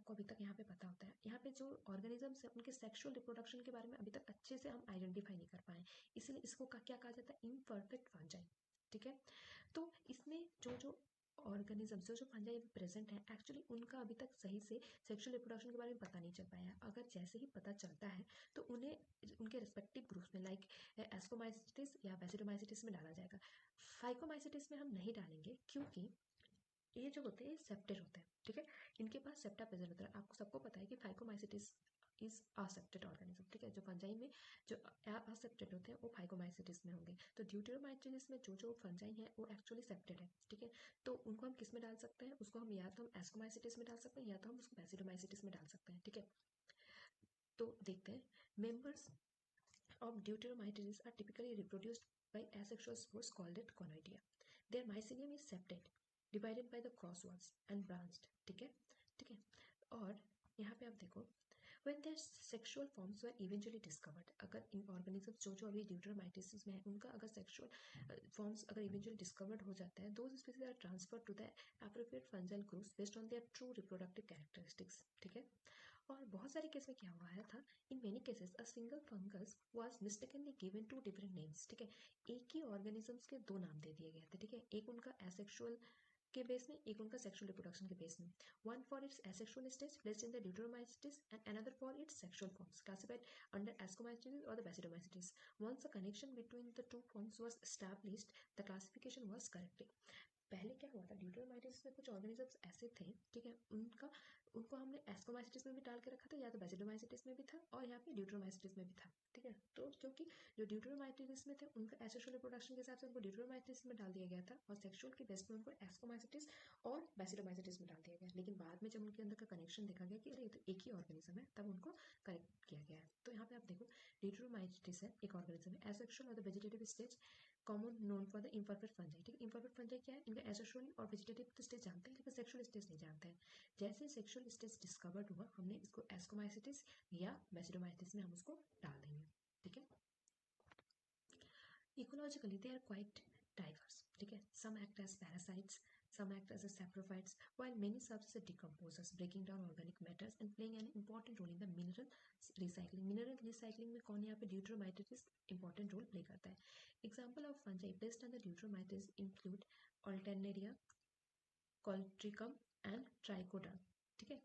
आपको अभी तक यहाँ पे पता होता है। यहाँ पे जो ऑर्गेनिजम्स है उनके सेक्सुअल रिप्रोडक्शन के बारे में अभी तक अच्छे से हम आइडेंटिफाई नहीं कर पाए, इसीलिए इसको क्या कहा जाता है, इम्परफेक्ट फंजाई। ठीक है, तो इसमें जो जो ऑर्गेनिजम्स जो फंजाई प्रेजेंट है एक्चुअली उनका अभी तक सही से सेक्सुअल रिप्रोडक्शन के बारे में पता नहीं चल पाया। अगर जैसे ही पता चलता है तो उन्हें उनके रिस्पेक्टिव ग्रुप्स में लाइक एस्कोमाइसिटिस या बेसिडोमाइसिटिस में डाला जाएगा। फाइकोमाइसिटिस में हम नहीं डालेंगे क्योंकि ये जो होते हैं सेप्टेड होते हैं। ठीक है, इनके पास सेप्टा प्रेजेंट होता है। आपको सबको पता है कि फाइकोमाइसिटिस इज असेप्टेड ऑर्गेनिज्म। ठीक है, जो फंजाई में जो असेप्टेड होते हैं वो फाइकोमाइसिटिस में होंगे। तो ड्यूटेरोमाइसिटिस में जो जो फंजाई है वो एक्चुअली सेप्टेड है। ठीक है, तो उनको हम किस में डाल सकते हैं, उसको हम या तो हम एस्कोमाइसिटिस में डाल सकते हैं या तो हम उसको बेसिडोमाइसिटिस में डाल सकते हैं। ठीक है, तो देखते हैं members of Deuteromycetes are typically reproduced by asexual spores called it conoidea. Their mycelium is septate, divided by the cross walls and branched. ठीक है, ठीक है, और यहाँ पे आप देखो when their sexual forms were eventually discovered, अगर इन organisms जो जो अभी ड्यूटेरोमाइसिस में है उनका अगर sexual forms अगर eventually discovered हो जाता है, those species are transferred to the appropriate fungal groups based on their true reproductive characteristics. ठीक है, और बहुत सारे केस में क्या हुआ है था, in many cases a single fungus was mistakenly given to different names. ठीक है, एक ही ऑर्गेनिजम्स के दो नाम दे दिए गए थे। ठीक है, एक उनका एसेक्सुअल के बेस में, एक उनका सेक्सुअल रिप्रोडक्शन के बेस में। One for its asexual stage placed in the deuteromycetes and another for its sexual forms classified under ascomycetes और the basidiomycetes. Once a connection between the two forms was established the classification was correct. पहले क्या हुआ था, ड्यूटेरोमाइसिटिस में कुछ organisms ऐसे थे, ठीक है, उनको हमने एस्कोमाइसिटिस में भी डाल के रखा था, या तो बेसिडोमाइसिटिस में भी था और यहाँ पे ड्यूटेरोमाइसिटिस में भी था। ठीक है, तो क्योंकि जो ड्यूटेरोमाइसिटिस में थे उनका एसेक्सुअल रिप्रोडक्शन के हिसाब से उनको ड्यूटेरोमाइसिटिस में डाल दिया गया था और सेक्सुअल के बेस पे उनको एस्कोमाइसिटिस और बेसिडोमाइसिटिस में डाल दिया गया। लेकिन बाद में जब उनके अंदर का कनेक्शन देखा गया कि अरे ये तो एक ही ऑर्गेनिज्म है, तब उनको करेक्ट किया गया है। तो यहाँ पे आप देखो ड्यूटेरोमाइसिटिस है एक ऑर्गेनिज्म है, एसेक्सुअल और the vegetative stage common known for the imperfect fungi. ठीक है, इम्परफेक्ट फंजाई क्या है, इनका एसेक्सुअल और वेजिटेटिव स्टेज जानते हैं लेकिन सेक्सुअल स्टेज नहीं जानते हैं। जैसे सेक्सुअल स्टेज डिस्कवर्ड हुआ हमने इसको एस्कोमाइसिटिस या बेसिडोमाइसिटिस में हम उसको डाल देंगे। ठीक है, ecologically they are quite diverse. ठीक है, some act as parasites, some act as saprophytes, while many serve as decomposers, breaking down organic matters and playing an important role in the mineral recycling. Mineral recycling में कौन यहाँ पे ड्यूटेरोमाइसिटिस important role play करता है। Example of fungi placed under ड्यूटेरोमाइसिस include Alternaria, Coltricum and Trichoderm. ठीक है,